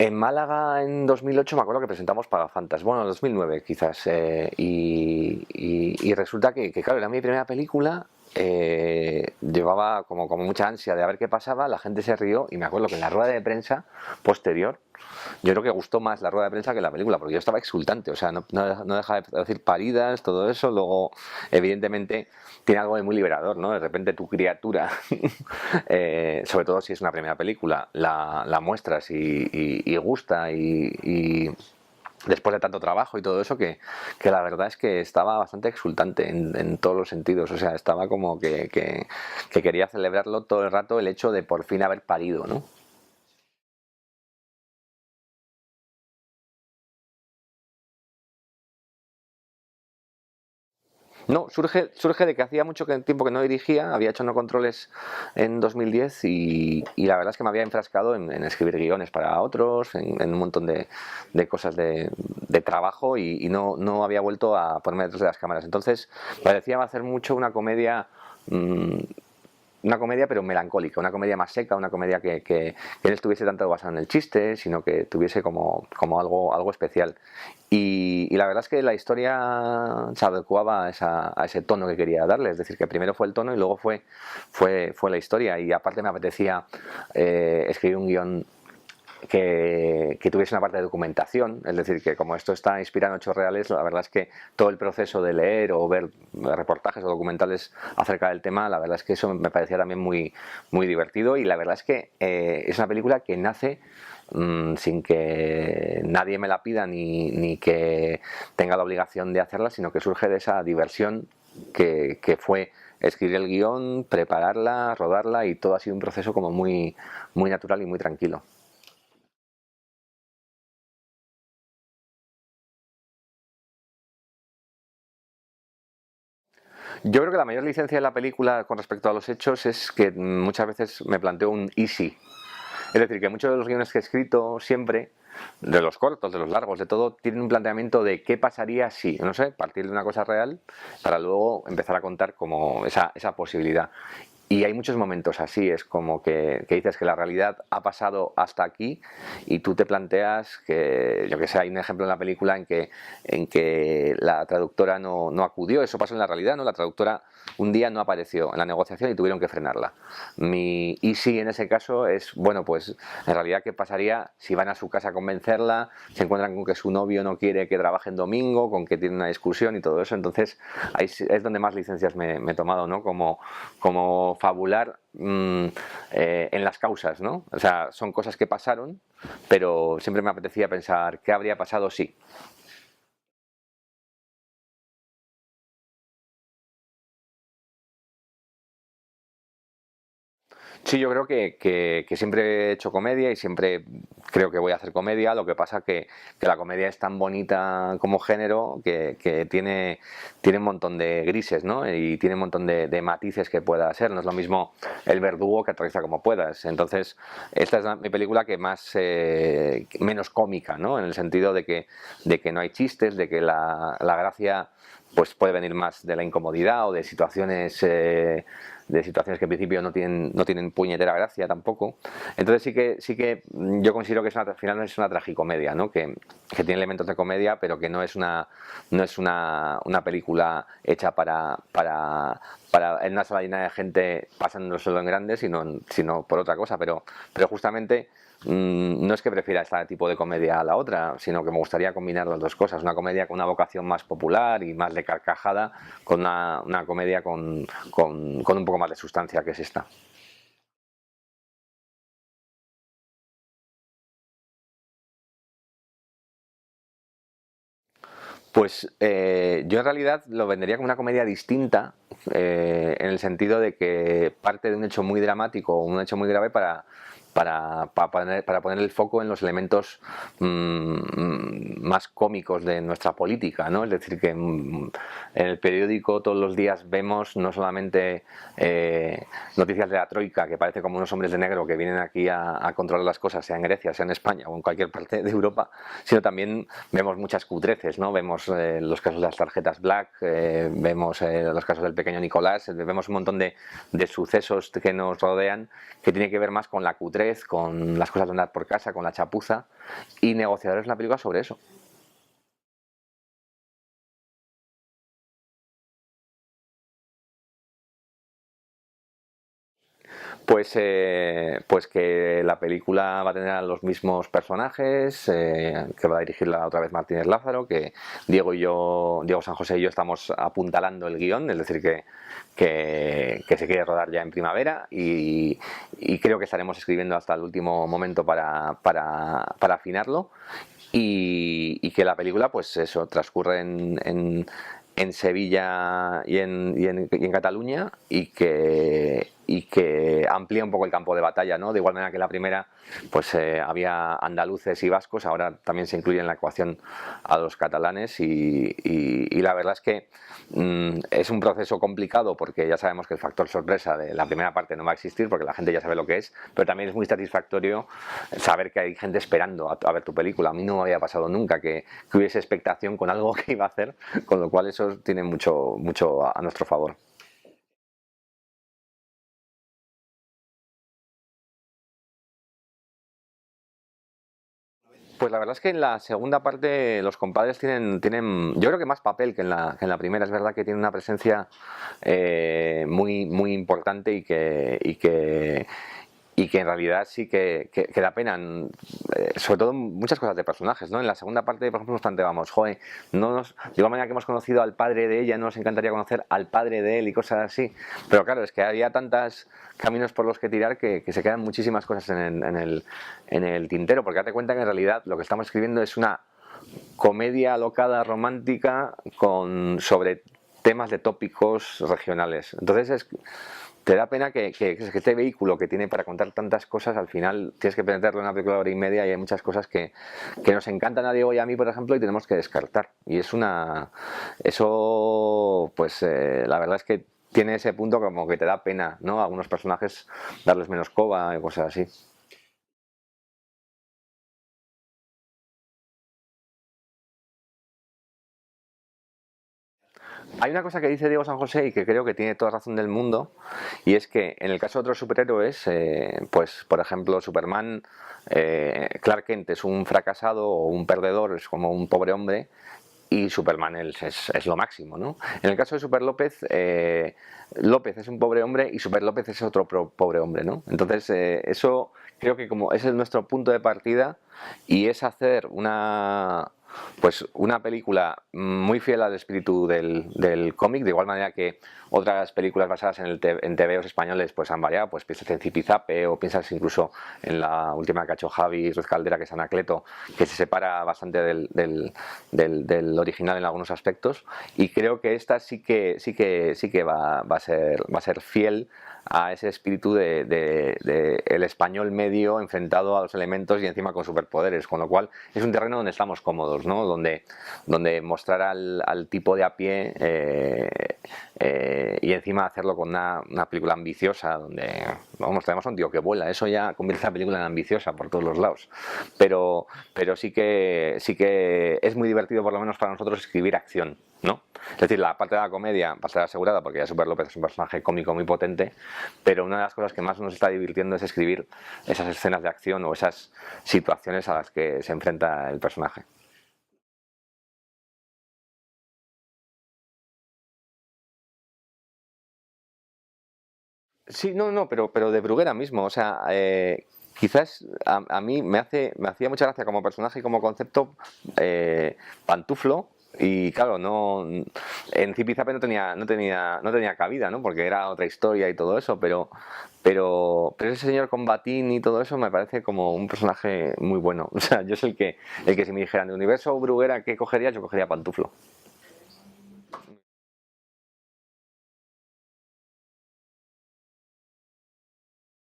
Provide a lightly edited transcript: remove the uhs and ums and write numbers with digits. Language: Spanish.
En Málaga en 2008 me acuerdo que presentamos Pagafantas, bueno, 2009 quizás, y resulta que, claro, era mi primera película, llevaba como mucha ansia de a ver qué pasaba, la gente se rió y me acuerdo que en la rueda de prensa posterior, yo creo que gustó más la rueda de prensa que la película, porque yo estaba exultante, o sea, no dejaba de decir paridas, todo eso, luego evidentemente tiene algo de muy liberador, ¿no? De repente tu criatura, sobre todo si es una primera película, la muestras y gusta y después de tanto trabajo y todo eso que la verdad es que estaba bastante exultante en todos los sentidos, o sea, estaba como que quería celebrarlo todo el rato el hecho de por fin haber parido, ¿no? No, surge de que hacía mucho tiempo que no dirigía, había hecho no controles en 2010 y la verdad es que me había enfrascado en escribir guiones para otros, en un montón de cosas de trabajo y no había vuelto a ponerme detrás de las cámaras. Entonces parecía hacer mucho mm, una comedia pero melancólica, una comedia más seca, una comedia que no estuviese tanto basada en el chiste, sino que tuviese como algo especial. Y la verdad es que la historia se adecuaba a ese tono que quería darle, es decir, que primero fue el tono y luego fue la historia. Y aparte me apetecía escribir un guión que tuviese una parte de documentación, es decir, que como esto está inspirado en hechos reales, la verdad es que todo el proceso de leer o ver reportajes o documentales acerca del tema, la verdad es que eso me parecía también muy divertido y la verdad es que es una película que nace sin que nadie me la pida ni que tenga la obligación de hacerla, sino que surge de esa diversión que fue escribir el guión, prepararla, rodarla y todo ha sido un proceso como muy natural y muy tranquilo. Yo creo que la mayor licencia de la película con respecto a los hechos es que muchas veces me planteo un easy. Es decir, que muchos de los guiones que he escrito siempre, de los cortos, de los largos, de todo, tienen un planteamiento de qué pasaría si, no sé, partir de una cosa real para luego empezar a contar como esa posibilidad. Y hay muchos momentos así, es como que dices que la realidad ha pasado hasta aquí y tú te planteas que, yo que sé, hay un ejemplo en la película en que la traductora no acudió, eso pasó en la realidad, ¿no? La traductora un día no apareció en la negociación y tuvieron que frenarla. Mi easy en ese caso es, bueno, pues en realidad qué pasaría si van a su casa a convencerla, se encuentran con que su novio no quiere que trabaje en domingo, con que tiene una discusión y todo eso, entonces ahí es donde más licencias me he tomado, ¿no? Como fabular en las causas, ¿no? O sea, son cosas que pasaron, pero siempre me apetecía pensar qué habría pasado si. Sí, yo creo que siempre he hecho comedia y siempre creo que voy a hacer comedia. Lo que pasa que la comedia es tan bonita como género que tiene un montón de grises, ¿no? Y tiene un montón de matices que pueda ser. No es lo mismo el verdugo que aterriza como puedas. Entonces, esta es mi película que más menos cómica, ¿no? En el sentido de que no hay chistes, de que la gracia pues puede venir más de la incomodidad o de situaciones que en principio no tienen puñetera gracia tampoco. Entonces sí que yo considero que al final es una tragicomedia, ¿no? Que tiene elementos de comedia, pero que no es una película hecha para en una sola línea de gente pasando solo en grande, sino por otra cosa. Pero justamente no es que prefiera este tipo de comedia a la otra, sino que me gustaría combinar las dos cosas, una comedia con una vocación más popular y más de carcajada, con una comedia con un poco más de sustancia que es esta. Pues yo en realidad lo vendería como una comedia distinta, en el sentido de que parte de un hecho muy dramático o un hecho muy grave para poner el foco en los elementos más cómicos de nuestra política, ¿no? Es decir, que en el periódico todos los días vemos no solamente noticias de la Troika, que parece como unos hombres de negro que vienen aquí a controlar las cosas, sea en Grecia, sea en España o en cualquier parte de Europa, sino también vemos muchas cutreces, ¿no? Vemos los casos de las tarjetas Black, vemos los casos del pequeño Nicolás, vemos un montón de sucesos que nos rodean que tienen que ver más con la cutrez pez, con las cosas de andar por casa, con la chapuza, y Negociador es una película sobre eso. Pues que la película va a tener a los mismos personajes, que va a dirigirla otra vez Martínez Lázaro, que Diego San José y yo estamos apuntalando el guión, es decir, que se quiere rodar ya en primavera y creo que estaremos escribiendo hasta el último momento para afinarlo y que la película, pues eso, transcurre en Sevilla y en Cataluña y que amplía un poco el campo de batalla, ¿no? De igual manera que la primera pues había andaluces y vascos, ahora también se incluye en la ecuación a los catalanes y la verdad es que es un proceso complicado porque ya sabemos que el factor sorpresa de la primera parte no va a existir porque la gente ya sabe lo que es, pero también es muy satisfactorio saber que hay gente esperando a ver tu película. A mí no me había pasado nunca que hubiese expectación con algo que iba a hacer, con lo cual eso tiene mucho a nuestro favor. Pues la verdad es que en la segunda parte los compadres tienen yo creo que más papel que en la primera. Es verdad que tienen una presencia muy importante y que en realidad sí que da pena, sobre todo muchas cosas de personajes, ¿no? En la segunda parte, por ejemplo, nos planteamos, joder, de igual manera que hemos conocido al padre de ella, nos encantaría conocer al padre de él y cosas así, pero claro, es que había tantos caminos por los que tirar que se quedan muchísimas cosas en el tintero, porque date cuenta que en realidad lo que estamos escribiendo es una comedia alocada romántica sobre temas de tópicos regionales. Entonces te da pena que este vehículo que tiene para contar tantas cosas, al final tienes que meterlo en una película de hora y media y hay muchas cosas que nos encantan a Diego y a mí, por ejemplo, y tenemos que descartar. Y eso, pues la verdad es que tiene ese punto como que te da pena, ¿no? A algunos personajes darles menos coba y cosas así. Hay una cosa que dice Diego San José y que creo que tiene toda razón del mundo, y es que en el caso de otros superhéroes, pues por ejemplo Superman, Clark Kent es un fracasado o un perdedor, es como un pobre hombre, y Superman es lo máximo, ¿no? En el caso de Super López, López es un pobre hombre y Super López es otro pobre hombre, ¿no? Entonces, eso creo que como ese es nuestro punto de partida y es hacer una película muy fiel al espíritu del cómic, de igual manera que otras películas basadas en TVOs españoles pues han variado, pues piensas en Zipizape o piensas incluso en la última que ha hecho Javi Ruiz Caldera, que es Anacleto, que se separa bastante del original en algunos aspectos, y creo que esta sí que va a ser fiel a ese espíritu de el español medio enfrentado a los elementos y encima con superpoderes, con lo cual es un terreno donde estamos cómodos, ¿no? Donde mostrar al tipo de a pie y encima hacerlo con una película ambiciosa, donde vamos, tenemos a un tío que vuela, eso ya convierte la película en ambiciosa por todos los lados, pero sí que es muy divertido, por lo menos para nosotros, escribir acción, ¿no? Es decir, la parte de la comedia va a estar asegurada porque ya Super López es un personaje cómico muy potente, pero una de las cosas que más nos está divirtiendo es escribir esas escenas de acción o esas situaciones a las que se enfrenta el personaje. Sí, no, no, pero de Bruguera mismo, o sea, quizás a mí me hacía mucha gracia como personaje y como concepto Pantuflo, y claro, en Zipizape no tenía cabida, ¿no? Porque era otra historia y todo eso, pero ese señor con batín y todo eso me parece como un personaje muy bueno. O sea, yo es el que si me dijeran de universo Bruguera, ¿qué cogería? Yo cogería Pantuflo.